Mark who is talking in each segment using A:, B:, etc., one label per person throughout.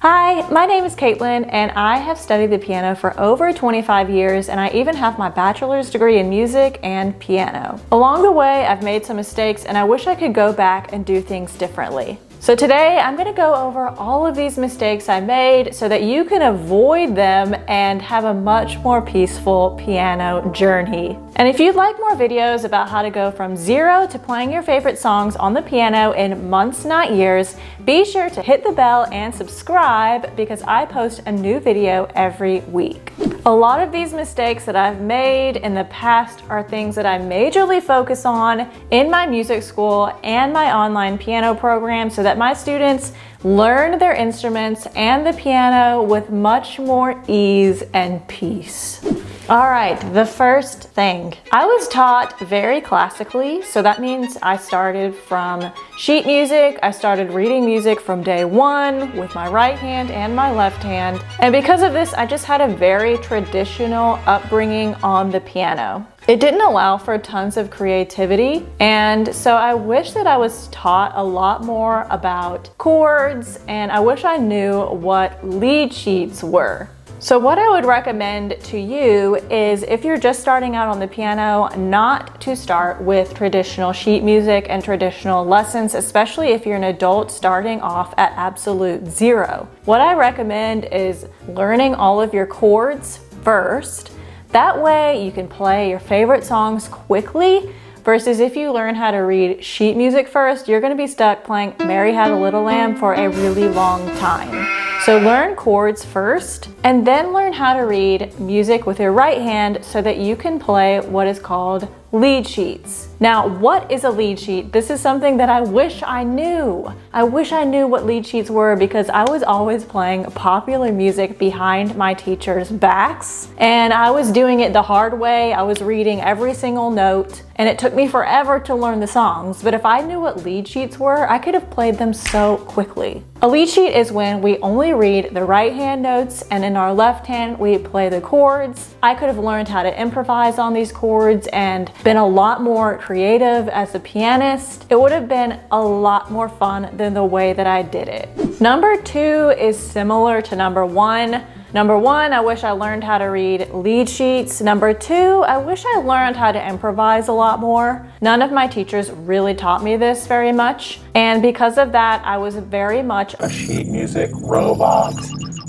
A: Hi, my name is Caitlin and I have studied the piano for over 25 years and I even have my bachelor's degree in music and piano. Along the way, I've made some mistakes and I wish I could go back and do things differently. So today I'm going to go over all of these mistakes I made so that you can avoid them and have a much more peaceful piano journey. And if you'd like more videos about how to go from zero to playing your favorite songs on the piano in months, not years, be sure to hit the bell and subscribe because I post a new video every week. A lot of these mistakes that I've made in the past are things that I majorly focus on in my music school and my online piano program so that my students learn their instruments and the piano with much more ease and peace. All right, the first thing. I was taught very classically, so that means I started from sheet music. I started reading music from day one with my right hand and my left hand. And because of this, I just had a very traditional upbringing on the piano. It didn't allow for tons of creativity, and so I wish that I was taught a lot more about chords, and I wish I knew what lead sheets were. So what I would recommend to you is if you're just starting out on the piano, not to start with traditional sheet music and traditional lessons, especially if you're an adult starting off at absolute zero. What I recommend is learning all of your chords first. That way you can play your favorite songs quickly versus if you learn how to read sheet music first, you're going to be stuck playing Mary Had a Little Lamb for a really long time. So learn chords first and then learn how to read music with your right hand so that you can play what is called lead sheets. Now, what is a lead sheet? This is something that I wish I knew. I wish I knew what lead sheets were because I was always playing popular music behind my teachers' backs and I was doing it the hard way. I was reading every single note and it took me forever to learn the songs, but if I knew what lead sheets were, I could have played them so quickly. A lead sheet is when we only read the right hand notes and in our left hand we play the chords. I could have learned how to improvise on these chords and been a lot more creative as a pianist. It would have been a lot more fun than the way that I did it. Number two is similar to number one. Number one, I wish I learned how to read lead sheets. Number two, I wish I learned how to improvise a lot more. None of my teachers really taught me this very much. And because of that, I was very much a sheet music robot.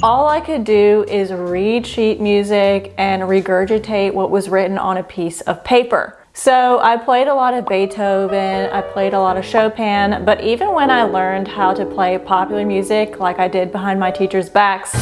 A: All I could do is read sheet music and regurgitate what was written on a piece of paper. So I played a lot of Beethoven, I played a lot of Chopin, but even when I learned how to play popular music like I did behind my teachers' backs,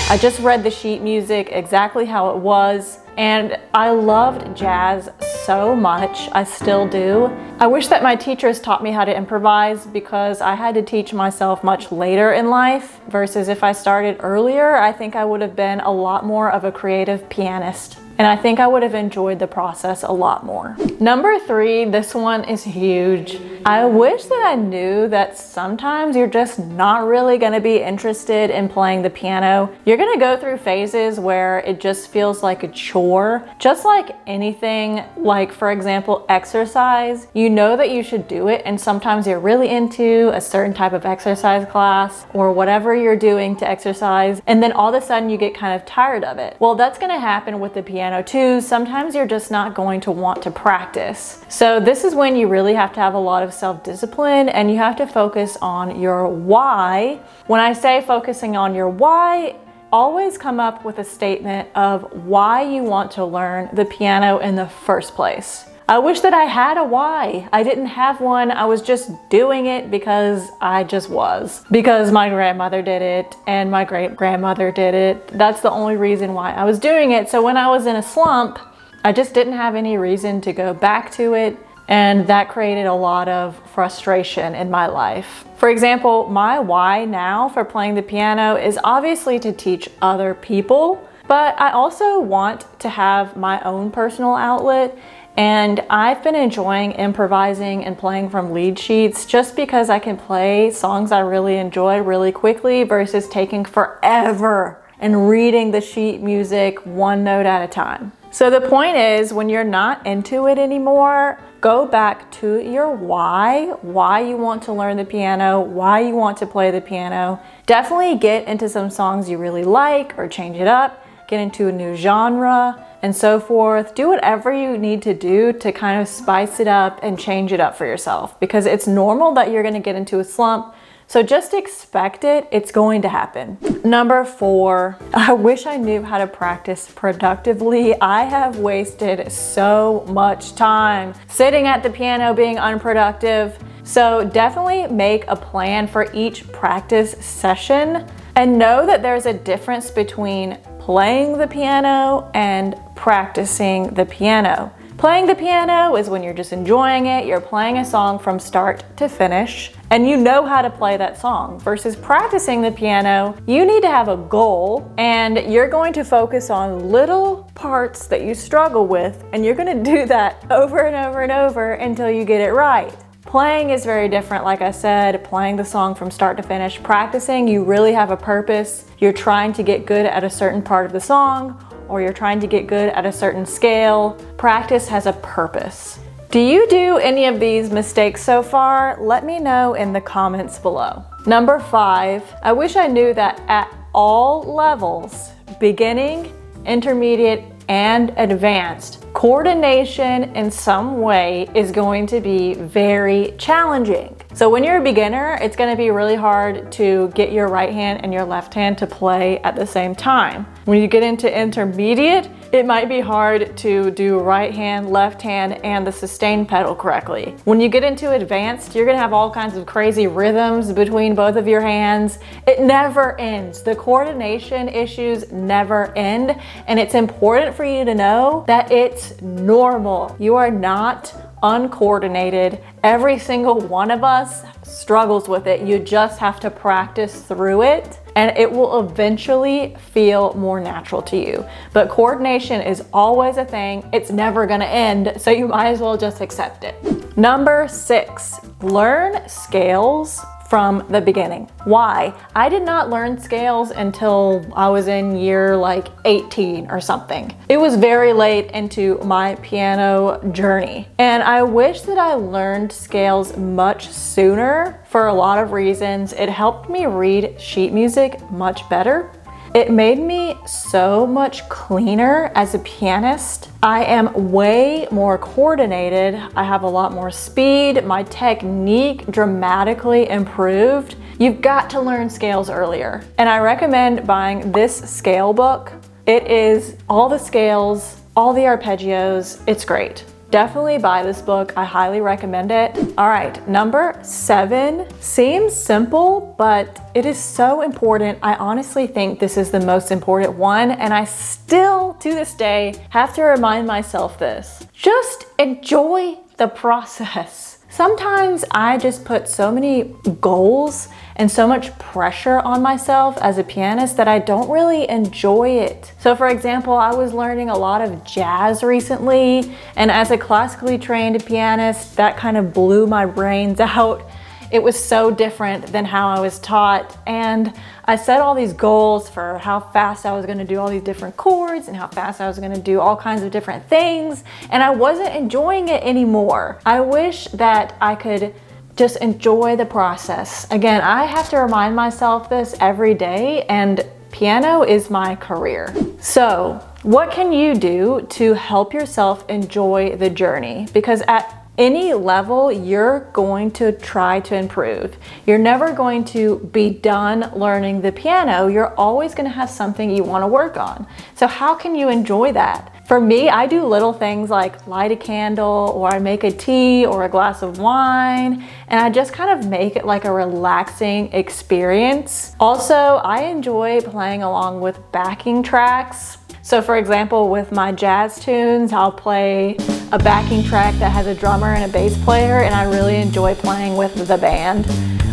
A: I just read the sheet music exactly how it was, and I loved jazz so much. I still do. I wish that my teachers taught me how to improvise because I had to teach myself much later in life versus if I started earlier, I think I would have been a lot more of a creative pianist. And I think I would have enjoyed the process a lot more. Number three, this one is huge. I wish that I knew that sometimes you're just not really gonna be interested in playing the piano. You're gonna go through phases where it just feels like a chore. Just like anything, like for example, exercise. You know that you should do it and sometimes you're really into a certain type of exercise class or whatever you're doing to exercise and then all of a sudden you get kind of tired of it. Well, that's gonna happen with the piano too. Sometimes you're just not going to want to practice. So this is when you really have to have a lot of self-discipline and you have to focus on your why. When I say focusing on your why, always come up with a statement of why you want to learn the piano in the first place. I wish that I had a why. I didn't have one. I was just doing it because I just was. Because my grandmother did it and my great-grandmother did it. That's the only reason why I was doing it. So when I was in a slump, I just didn't have any reason to go back to it. And that created a lot of frustration in my life. For example, my why now for playing the piano is obviously to teach other people, but I also want to have my own personal outlet. And I've been enjoying improvising and playing from lead sheets just because I can play songs I really enjoy really quickly versus taking forever and reading the sheet music one note at a time. So the point is, when you're not into it anymore, go back to your why you want to learn the piano, why you want to play the piano. Definitely get into some songs you really like or change it up, get into a new genre and so forth. Do whatever you need to do to kind of spice it up and change it up for yourself, because it's normal that you're gonna get into a slump. So just expect it, it's going to happen. Number 4, I wish I knew how to practice productively. I have wasted so much time sitting at the piano being unproductive. So definitely make a plan for each practice session and know that there's a difference between playing the piano and practicing the piano. Playing the piano is when you're just enjoying it, you're playing a song from start to finish, and you know how to play that song. Versus practicing the piano, you need to have a goal, and you're going to focus on little parts that you struggle with, and you're gonna do that over and over and over until you get it right. Playing is very different, like I said, playing the song from start to finish. Practicing, you really have a purpose. You're trying to get good at a certain part of the song, or you're trying to get good at a certain scale. Practice has a purpose. Do you do any of these mistakes so far? Let me know in the comments below. Number 5, I wish I knew that at all levels, beginning, intermediate, and advanced, coordination in some way is going to be very challenging. So when you're a beginner, it's going to be really hard to get your right hand and your left hand to play at the same time. When you get into intermediate, it might be hard to do right hand, left hand, and the sustain pedal correctly. When you get into advanced, you're gonna have all kinds of crazy rhythms between both of your hands. It never ends. The coordination issues never end, and it's important for you to know that it's normal. You are not uncoordinated. Every single one of us struggles with it. You just have to practice through it, and it will eventually feel more natural to you. But coordination is always a thing. It's never gonna end, so you might as well just accept it. Number 6, learn scales from the beginning. Why? I did not learn scales until I was in year like 18 or something. It was very late into my piano journey. And I wish that I learned scales much sooner for a lot of reasons. It helped me read sheet music much better. It made me so much cleaner as a pianist. I am way more coordinated. I have a lot more speed. My technique dramatically improved. You've got to learn scales earlier. And I recommend buying this scale book. It is all the scales, all the arpeggios. It's great. Definitely buy this book. I highly recommend it. All right, number 7 seems simple, but it is so important. I honestly think this is the most important one, and I still, to this day, have to remind myself this. Just enjoy the process. Sometimes I just put so many goals and so much pressure on myself as a pianist that I don't really enjoy it. So for example, I was learning a lot of jazz recently, and as a classically trained pianist, that kind of blew my brains out. It was so different than how I was taught, and I set all these goals for how fast I was gonna do all these different chords and how fast I was gonna do all kinds of different things, and I wasn't enjoying it anymore. I wish that I could just enjoy the process. Again, I have to remind myself this every day, and piano is my career. So, what can you do to help yourself enjoy the journey? Because at any level, you're going to try to improve. You're never going to be done learning the piano. You're always gonna have something you wanna work on. So how can you enjoy that? For me, I do little things like light a candle, or I make a tea or a glass of wine, and I just kind of make it like a relaxing experience. Also, I enjoy playing along with backing tracks. So for example, with my jazz tunes, I'll play a backing track that has a drummer and a bass player, and I really enjoy playing with the band.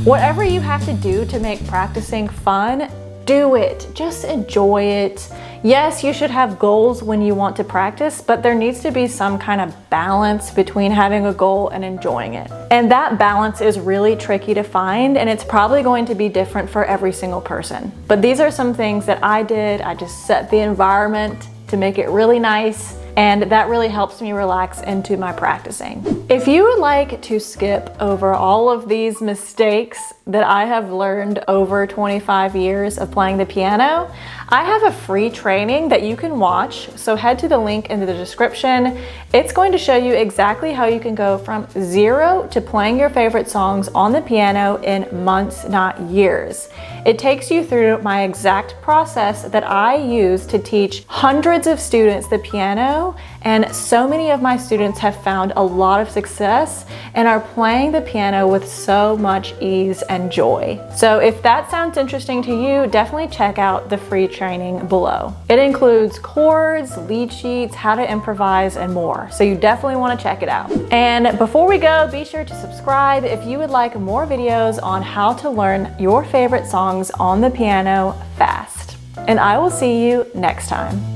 A: Whatever you have to do to make practicing fun, do it. Just enjoy it. Yes, you should have goals when you want to practice, but there needs to be some kind of balance between having a goal and enjoying it. And that balance is really tricky to find, and it's probably going to be different for every single person. But these are some things that I did. I just set the environment to make it really nice, and that really helps me relax into my practicing. If you would like to skip over all of these mistakes that I have learned over 25 years of playing the piano, I have a free training that you can watch, so head to the link in the description. It's going to show you exactly how you can go from zero to playing your favorite songs on the piano in months, not years. It takes you through my exact process that I use to teach hundreds of students the piano, and so many of my students have found a lot of success and are playing the piano with so much ease and joy. So if that sounds interesting to you, definitely check out the free training below. It includes chords, lead sheets, how to improvise, and more. So you definitely want to check it out. And before we go, be sure to subscribe if you would like more videos on how to learn your favorite songs on the piano fast. And I will see you next time.